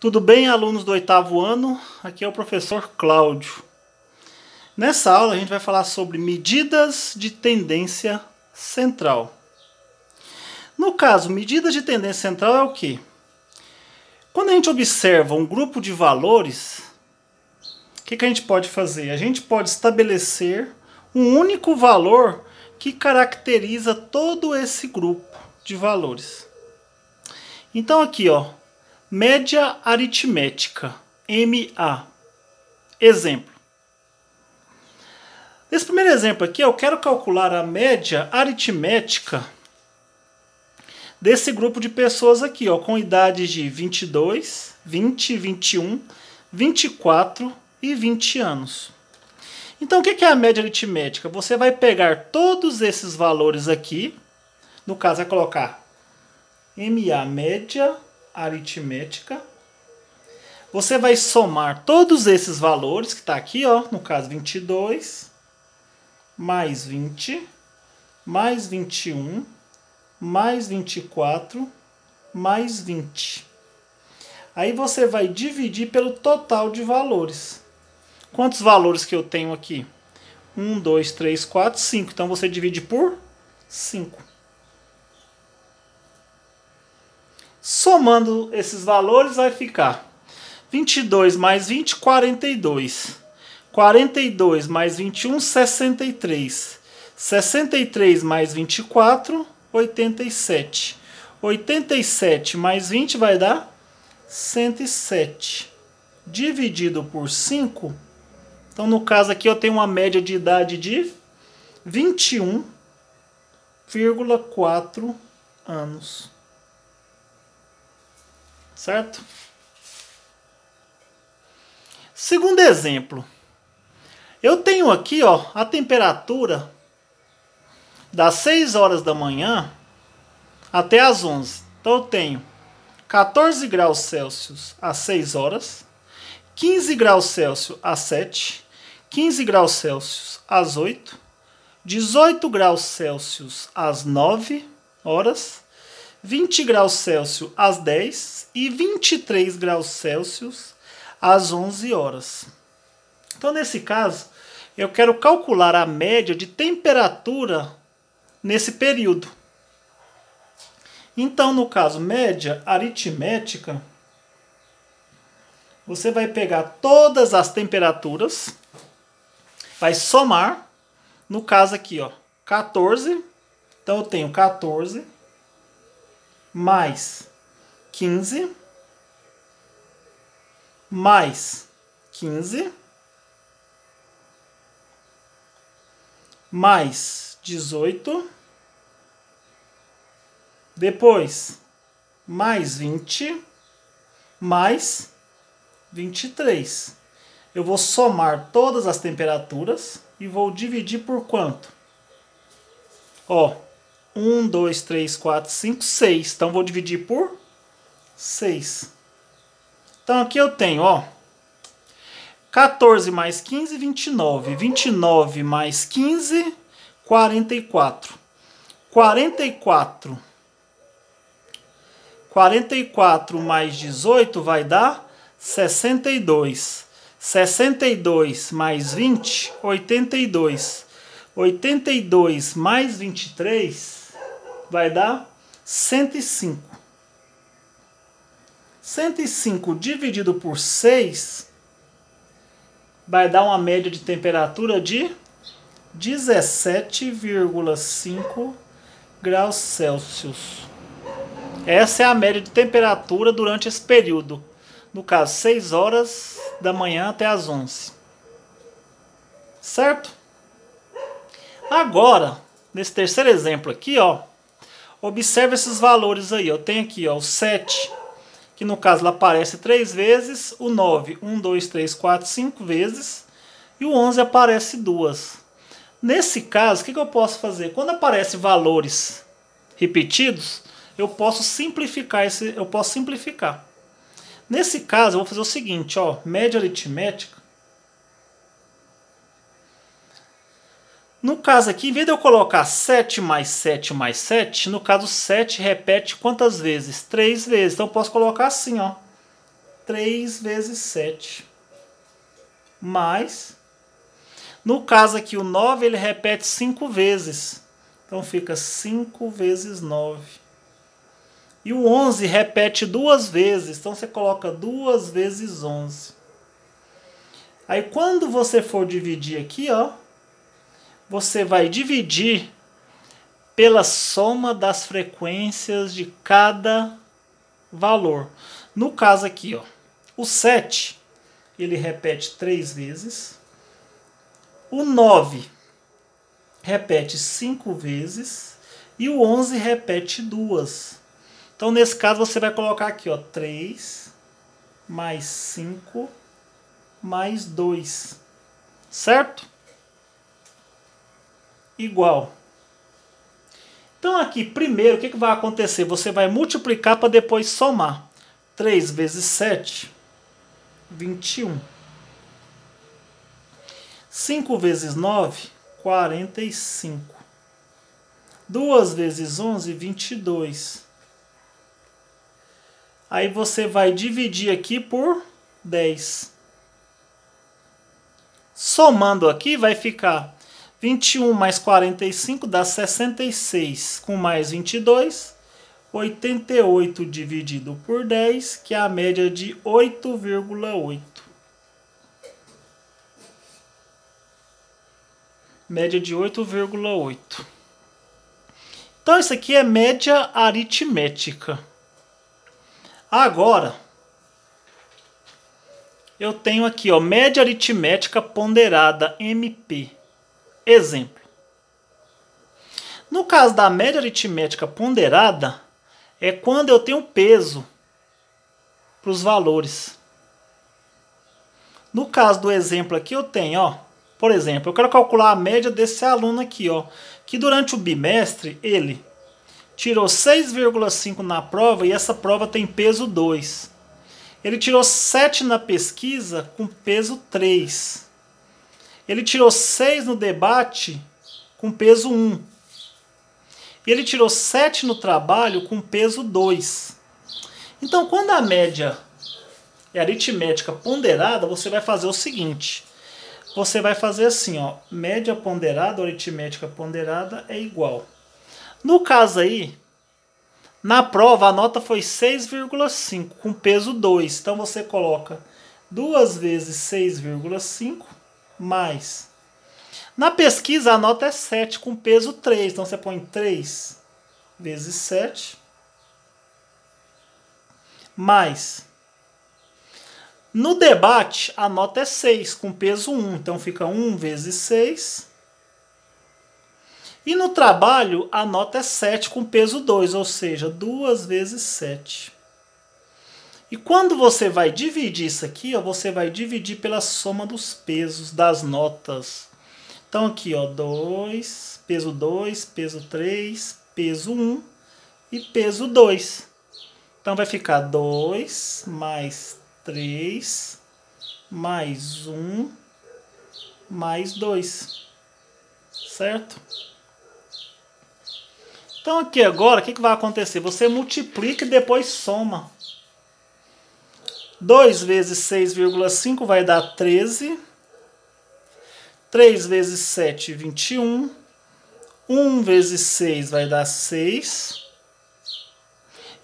Tudo bem, alunos do 8º ano? Aqui é o professor Cláudio. Nessa aula a gente vai falar sobre medidas de tendência central. No caso, medidas de tendência central é o quê? Quando a gente observa um grupo de valores, o que a gente pode fazer? A gente pode estabelecer um único valor que caracteriza todo esse grupo de valores. Então aqui, ó, média aritmética, MA. Exemplo. Nesse primeiro exemplo aqui, eu quero calcular a média aritmética desse grupo de pessoas aqui, ó, com idades de 22, 20, 21, 24 e 20 anos. Então, o que é a média aritmética? Você vai pegar todos esses valores aqui, no caso, vai colocar MA, média aritmética. Você vai somar todos esses valores que está aqui, ó, no caso 22, mais 20, mais 21, mais 24, mais 20. Aí você vai dividir pelo total de valores. Quantos valores que eu tenho aqui? 1, 2, 3, 4, 5. Então você divide por 5. Somando esses valores vai ficar 22 mais 20, 42. 42 mais 21, 63. 63 mais 24, 87. 87 mais 20 vai dar 107. Dividido por 5. Então, no caso aqui, eu tenho uma média de idade de 21,4 anos. Certo? Segundo exemplo. Eu tenho aqui, ó, a temperatura das 6 horas da manhã até as 11. Então, eu tenho 14 graus Celsius às 6 horas, 15 graus Celsius às 7, 15 graus Celsius às 8, 18 graus Celsius às 9 horas, 20 graus Celsius às 10 e 23 graus Celsius às 11 horas. Então, nesse caso, eu quero calcular a média de temperatura nesse período. Então, no caso, média aritmética, você vai pegar todas as temperaturas, vai somar, no caso aqui, ó, 14. Então, eu tenho 14 mais 15 mais 15 mais 18, depois mais 20 mais 23. Eu vou somar todas as temperaturas e vou dividir por quanto? Ó, 1, 2, 3, 4, 5, 6. Então, vou dividir por 6. Então, aqui eu tenho, ó, 14 mais 15, 29. 29 mais 15, 44. 44 mais 18 vai dar 62. 62 mais 20, 82. 82 mais 23 vai dar 105. 105 dividido por 6 vai dar uma média de temperatura de 17,5 graus Celsius. Essa é a média de temperatura durante esse período. No caso, 6 horas da manhã até as 11. Certo? Agora, nesse terceiro exemplo aqui, ó, observe esses valores aí. Eu tenho aqui, ó, o 7, que no caso ela aparece 3 vezes, o 9, 1, 2, 3, 4, 5 vezes, e o 11 aparece 2. Nesse caso, o que eu posso fazer? Quando aparecem valores repetidos, eu posso simplificar. Nesse caso, eu vou fazer o seguinte, ó, média aritmética. No caso aqui, em vez de eu colocar 7 mais 7 mais 7, no caso 7 repete quantas vezes? 3 vezes. Então eu posso colocar assim, ó. 3 vezes 7. Mais, no caso aqui o 9 ele repete 5 vezes. Então fica 5 vezes 9. E o 11 repete 2 vezes. Então você coloca 2 vezes 11. Aí quando você for dividir aqui, ó, você vai dividir pela soma das frequências de cada valor. No caso aqui, ó, o 7, ele repete 3 vezes. O 9 repete 5 vezes. E o 11 repete 2. Então, nesse caso, você vai colocar aqui, ó, 3 mais 5 mais 2. Certo? Igual. Então, aqui, primeiro, o que vai acontecer? Você vai multiplicar para depois somar. 3 vezes 7, 21. 5 vezes 9, 45. 2 vezes 11, 22. Aí você vai dividir aqui por 10. Somando aqui vai ficar 21 mais 45 dá 66. Com mais 22, 88 dividido por 10, que é a média de 8,8. Média de 8,8. Então isso aqui é média aritmética. Agora, eu tenho aqui, ó, média aritmética ponderada, MP. Exemplo. No caso da média aritmética ponderada, é quando eu tenho peso para os valores. No caso do exemplo aqui, eu tenho, ó, por exemplo, eu quero calcular a média desse aluno aqui, ó, que durante o bimestre ele tirou 6,5 na prova e essa prova tem peso 2. Ele tirou 7 na pesquisa com peso 3. Ele tirou 6 no debate com peso 1. E ele tirou 7 no trabalho com peso 2. Então, quando a média é aritmética ponderada, você vai fazer o seguinte. Você vai fazer assim, ó, média ponderada ou aritmética ponderada é igual. No caso aí, na prova a nota foi 6,5 com peso 2. Então você coloca 2 vezes 6,5 mais. Na pesquisa a nota é 7 com peso 3. Então você põe 3 vezes 7 mais. No debate, a nota é 6, com peso 1. Então fica 1 vezes 6. E no trabalho, a nota é 7, com peso 2, ou seja, 2 vezes 7. E quando você vai dividir isso aqui, ó, você vai dividir pela soma dos pesos das notas. Então aqui, ó, 2, peso 3, peso 1 e peso 2. Então vai ficar 2 mais 3 mais 1 mais 2, certo? Então aqui agora, o que vai acontecer? Você multiplica e depois soma. 2 vezes 6,5 vai dar 13. 3 vezes 7, 21. 1 vezes 6 vai dar 6.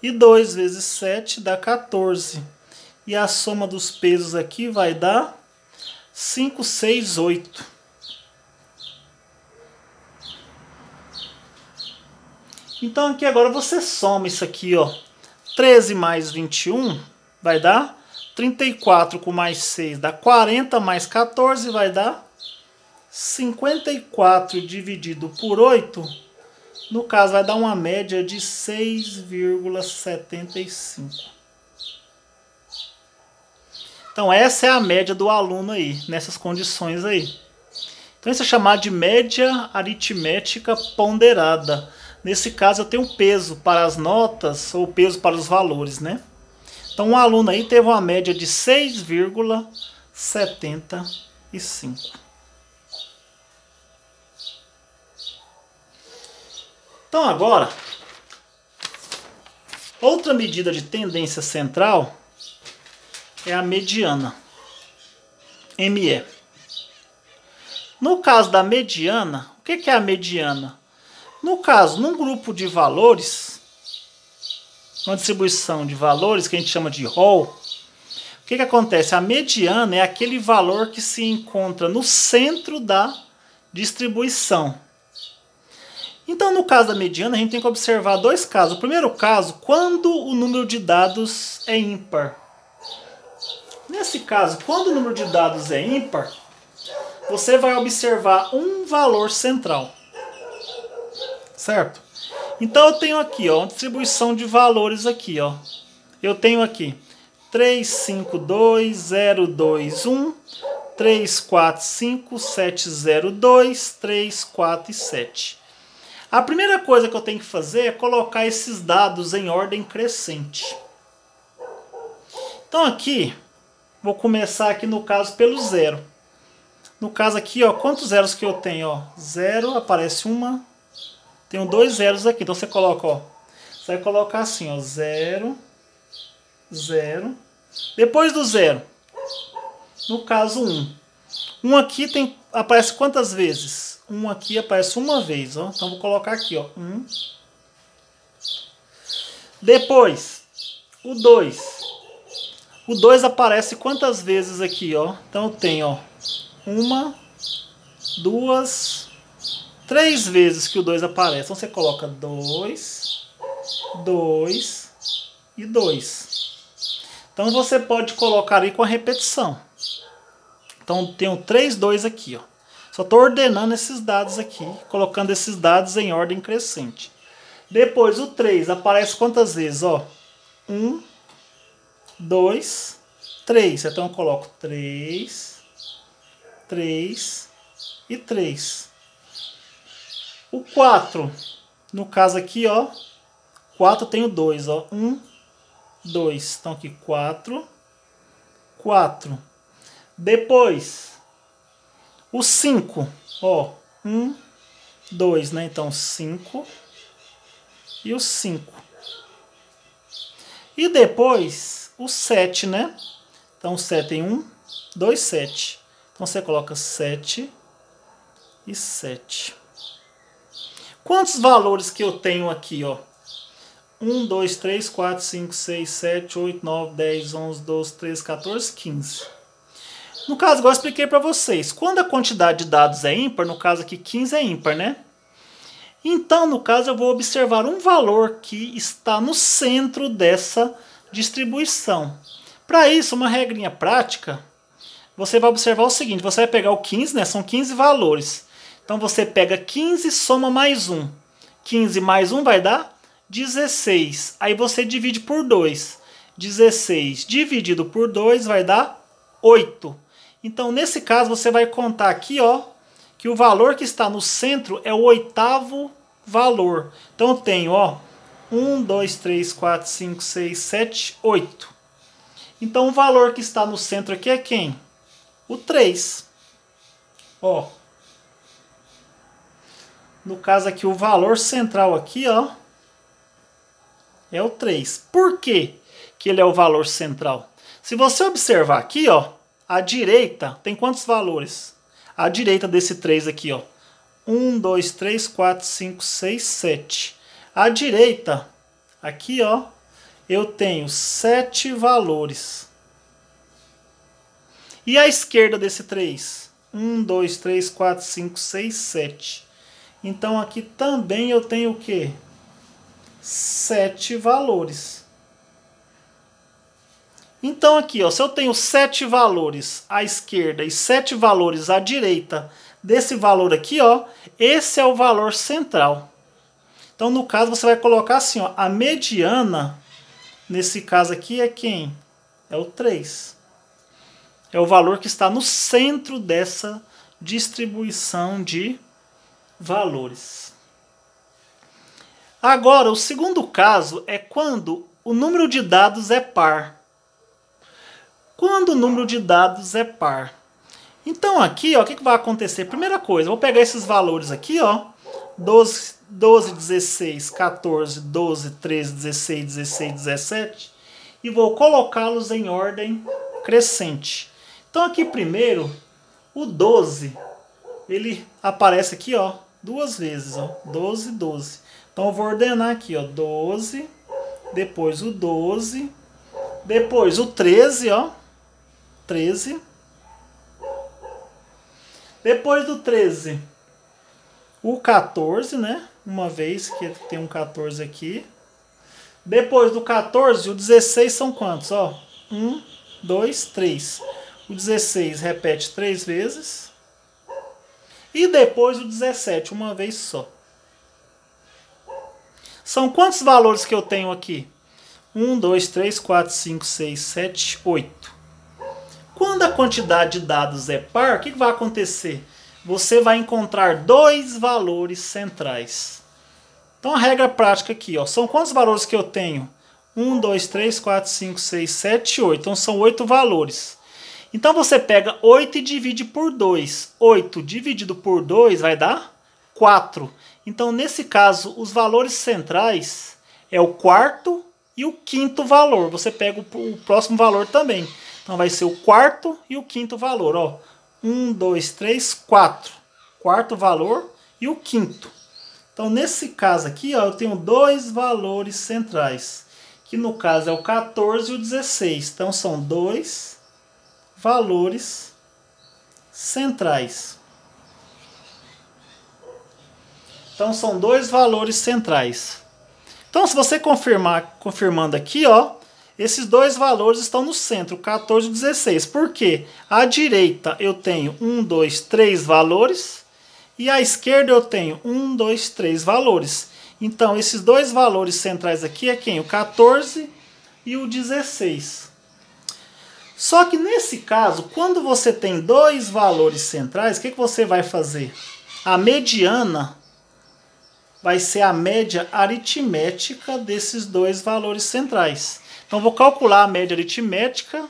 E 2 vezes 7 dá 14. E a soma dos pesos aqui vai dar 5, 6, 8. Então aqui agora você soma isso aqui, ó. 13 mais 21 vai dar 34 com mais 6 dá 40, mais 14 vai dar 54 dividido por 8. No caso vai dar uma média de 6,75. Então essa é a média do aluno aí, nessas condições aí. Então isso é chamado de média aritmética ponderada. Nesse caso eu tenho peso para as notas ou peso para os valores, né? Então um aluno aí teve uma média de 6,75. Então agora, outra medida de tendência central é a mediana, ME. No caso da mediana, o que é a mediana? No caso, num grupo de valores, uma distribuição de valores que a gente chama de rol, o que acontece? A mediana é aquele valor que se encontra no centro da distribuição. Então, no caso da mediana, a gente tem que observar dois casos. O primeiro caso, quando o número de dados é ímpar. Nesse caso, quando o número de dados é ímpar, você vai observar um valor central. Certo? Então, eu tenho aqui, ó, uma distribuição de valores aqui, ó. Eu tenho aqui 3, 5, 2, 0, 2, 1, 3, 4, 5, 7, 0, 2, 3, 4 e 7. A primeira coisa que eu tenho que fazer é colocar esses dados em ordem crescente. Então aqui, vou começar aqui no caso pelo 0. No caso aqui, ó, quantos zeros que eu tenho? Ó? 0, aparece uma. Tenho 2 zeros aqui, então você coloca, ó. Você vai colocar assim, ó, 0, 0. Depois do 0, no caso 1. 1 aqui aparece quantas vezes? 1 aqui aparece uma vez, ó. Então vou colocar aqui, ó, 1. Depois, o 2. O 2 aparece quantas vezes aqui, ó? Então eu tenho, ó, 1, 2, 3 vezes que o 2 aparece. Então você coloca 2, 2 e 2. Então você pode colocar aí com a repetição. Então eu tenho 3, 2 aqui, ó. Só estou ordenando esses dados aqui, colocando esses dados em ordem crescente. Depois o 3 aparece quantas vezes? Ó, 1, 2, 3. Então eu coloco 3, 3 e 3. O 4, no caso aqui, ó, 4 eu tenho 2, ó, 1, 2. Então aqui 4, 4. Depois, o 5, ó, 1, 2, né? Então 5 e o 5. E depois o 7, né? Então o 7 tem 1, 2, 7. Então você coloca 7 e 7. Quantos valores que eu tenho aqui, ó? 1, 2, 3, 4, 5, 6, 7, 8, 9, 10, 11, 12, 13, 14, 15. No caso, igual eu expliquei para vocês, quando a quantidade de dados é ímpar, no caso aqui 15 é ímpar, né? Então, no caso, eu vou observar um valor que está no centro dessa distribuição. Para isso, uma regrinha prática, você vai observar o seguinte, você vai pegar o 15, né? São 15 valores. Então, você pega 15 e soma mais 1. 15 mais 1 vai dar 16. Aí você divide por 2. 16 dividido por 2 vai dar 8. Então, nesse caso, você vai contar aqui, ó, que o valor que está no centro é o 8º valor. Então, eu tenho, ó, 1, 2, 3, 4, 5, 6, 7, 8. Então, o valor que está no centro aqui é quem? O 3. Ó. No caso aqui, o valor central aqui, ó, é o 3. Por quê que ele é o valor central? Se você observar aqui, ó, à direita tem quantos valores? À direita desse 3 aqui, ó. 1, 2, 3, 4, 5, 6, 7. À direita, aqui, ó, eu tenho 7 valores. E à esquerda desse 3? 1, 2, 3, 4, 5, 6, 7. Então aqui também eu tenho o quê? 7 valores. Então aqui, ó, se eu tenho 7 valores à esquerda e 7 valores à direita desse valor aqui, ó, esse é o valor central. Então no caso você vai colocar assim, ó, a mediana, nesse caso aqui é quem? É o 3. É o valor que está no centro dessa distribuição de valores. Agora, o segundo caso é quando o número de dados é par. Quando o número de dados é par. Então aqui, ó, o que vai acontecer? Primeira coisa, eu vou pegar esses valores aqui, ó, 12, 16, 14, 12, 13, 16, 16, 17, e vou colocá-los em ordem crescente. Então aqui primeiro, o 12, ele aparece aqui, ó, duas vezes, ó, 12, 12. Então eu vou ordenar aqui, ó, 12, depois o 12, depois o 13, ó, 13. Depois do 13, o 14, né? Uma vez que tem um 14 aqui. Depois do 14, o 16 são quantos? Ó, 1, 2, 3. O 16 repete 3 vezes. E depois o 17, uma vez só. São quantos valores que eu tenho aqui? 1, 2, 3, 4, 5, 6, 7, 8. Quando a quantidade de dados é par, o que vai acontecer? Você vai encontrar dois valores centrais. Então a regra prática aqui, ó, são quantos valores que eu tenho? 1, 2, 3, 4, 5, 6, 7, 8. Então são 8 valores. Então você pega 8 e divide por 2. 8 dividido por 2 vai dar 4. Então nesse caso, os valores centrais é o quarto e o quinto valor. Você pega o próximo valor também. Então vai ser o quarto e o quinto valor. Ó. 1, 2, 3, 4. Quarto valor e o quinto. Então nesse caso aqui, ó, eu tenho dois valores centrais. Que no caso é o 14 e o 16. Então são dois valores centrais. Então são dois valores centrais. Então se você confirmando aqui, ó, esses dois valores estão no centro, 14 e 16. Por quê? À direita eu tenho 1, 2, 3 valores. E à esquerda eu tenho 1, 2, 3 valores. Então esses dois valores centrais aqui é quem? O 14 e o 16. Só que nesse caso, quando você tem dois valores centrais, o que você vai fazer? A mediana vai ser a média aritmética desses dois valores centrais. Então, vou calcular a média aritmética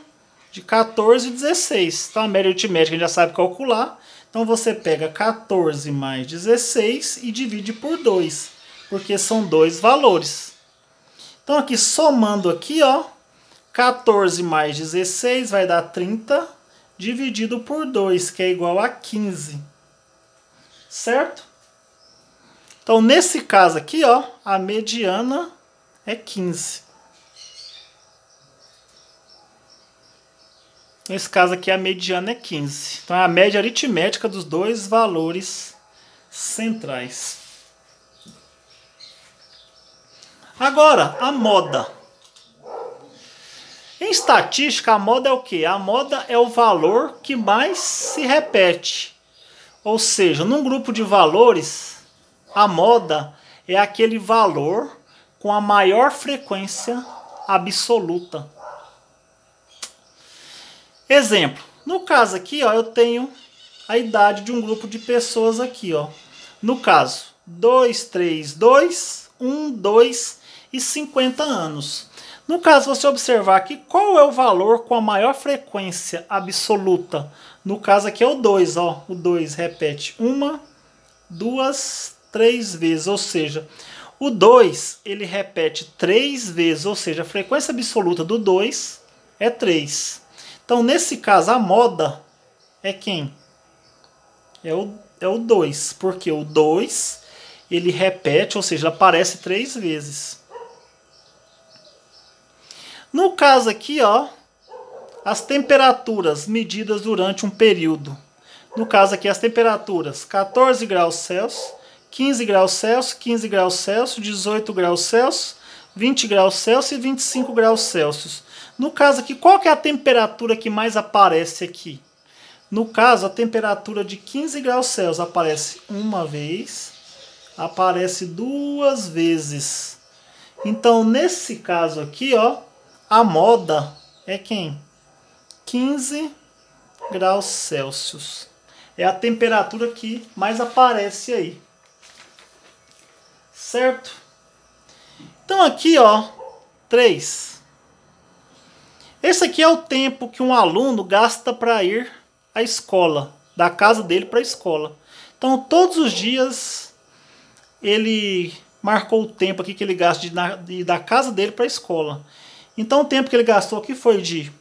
de 14 e 16. Então, a média aritmética a gente já sabe calcular. Então, você pega 14 mais 16 e divide por 2, porque são dois valores. Então, aqui somando aqui, ó, 14 mais 16 vai dar 30, dividido por 2, que é igual a 15. Certo? Então, nesse caso aqui, ó, a mediana é 15. Nesse caso aqui, a mediana é 15. Então, é a média aritmética dos dois valores centrais. Agora, a moda. Em estatística, a moda é o quê? A moda é o valor que mais se repete. Ou seja, num grupo de valores, a moda é aquele valor com a maior frequência absoluta. Exemplo, no caso aqui, ó, eu tenho a idade de um grupo de pessoas aqui, ó. No caso, 2, 3, 2, 1, 2 e 50 anos. No caso, você observar aqui, qual é o valor com a maior frequência absoluta? No caso aqui é o 2, ó. O 2 repete 1, 2, 3 vezes, ou seja, o 2 ele repete 3 vezes, ou seja, a frequência absoluta do 2 é 3. Então, nesse caso, a moda é quem? É o 2, porque o 2 ele repete, ou seja, aparece 3 vezes. No caso aqui, ó, as temperaturas medidas durante um período. No caso aqui, as temperaturas 14 graus Celsius, 15 graus Celsius, 15 graus Celsius, 18 graus Celsius, 20 graus Celsius e 25 graus Celsius. No caso aqui, qual que é a temperatura que mais aparece aqui? No caso, a temperatura de 15 graus Celsius aparece uma vez, aparece duas vezes. Então, nesse caso aqui, ó, a moda é quem? 15 graus Celsius. É a temperatura que mais aparece aí. Certo? Então aqui, ó, 3. Esse aqui é o tempo que um aluno gasta para ir à escola, da casa dele para a escola. Então, todos os dias, ele marcou o tempo aqui que ele gasta de ir da casa dele para a escola. Então, o tempo que ele gastou aqui foi de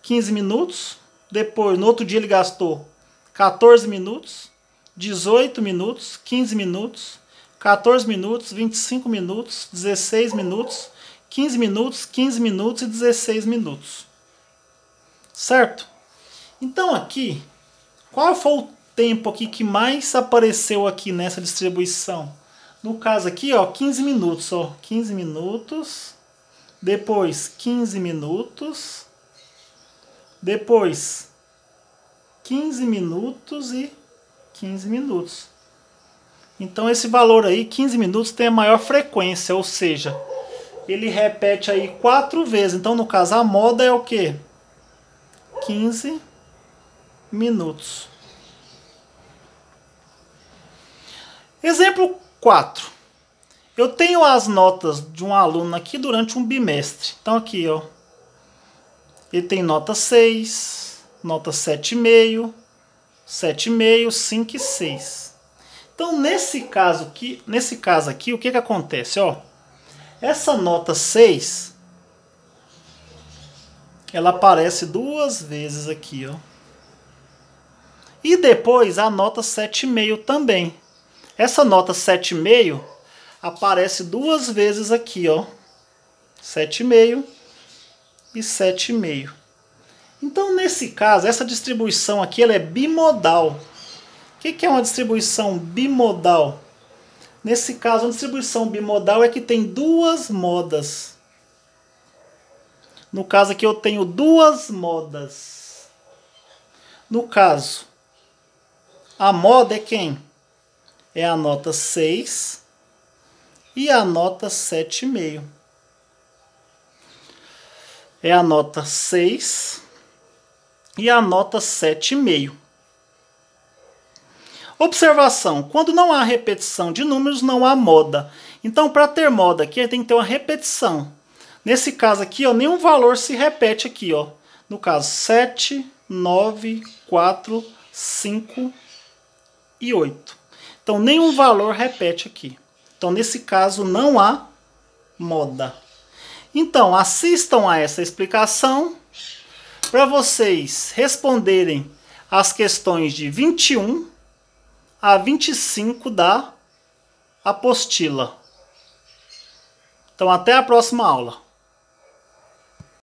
15 minutos. Depois, no outro dia, ele gastou 14 minutos, 18 minutos, 15 minutos, 14 minutos, 25 minutos, 16 minutos, 15 minutos, 15 minutos e 16 minutos. Certo? Então aqui, qual foi o tempo aqui que mais apareceu aqui nessa distribuição? No caso aqui, ó, 15 minutos, ó, 15 minutos, depois 15 minutos, depois 15 minutos e 15 minutos. Então esse valor aí, 15 minutos, tem a maior frequência, ou seja, ele repete aí 4 vezes. Então no caso a moda é o quê? 15 minutos. Exemplo 4. Eu tenho as notas de um aluno aqui durante um bimestre. Então aqui, ó, ele tem nota 6, nota 7,5, 7,5, 5 e 6. Então nesse caso aqui, o que acontece, ó? Essa nota 6, ela aparece 2 vezes aqui, ó. E depois a nota 7,5 também. Essa nota 7,5 aparece 2 vezes aqui, ó. 7,5 e 7,5. Então, nesse caso, essa distribuição aqui ela é bimodal. O que é uma distribuição bimodal? Nesse caso, uma distribuição bimodal é que tem 2 modas. No caso aqui eu tenho 2 modas. No caso, a moda é quem? É a nota 6 e a nota 7,5. É a nota 6 e a nota 7,5. Observação: quando não há repetição de números, não há moda. Então, para ter moda aqui, tem que ter uma repetição. Nesse caso aqui, ó, nenhum valor se repete aqui, ó. No caso, 7, 9, 4, 5 e 8. Então, nenhum valor repete aqui. Então, nesse caso, não há moda. Então, assistam a essa explicação para vocês responderem as questões de 21 a 25 da apostila. Então, até a próxima aula.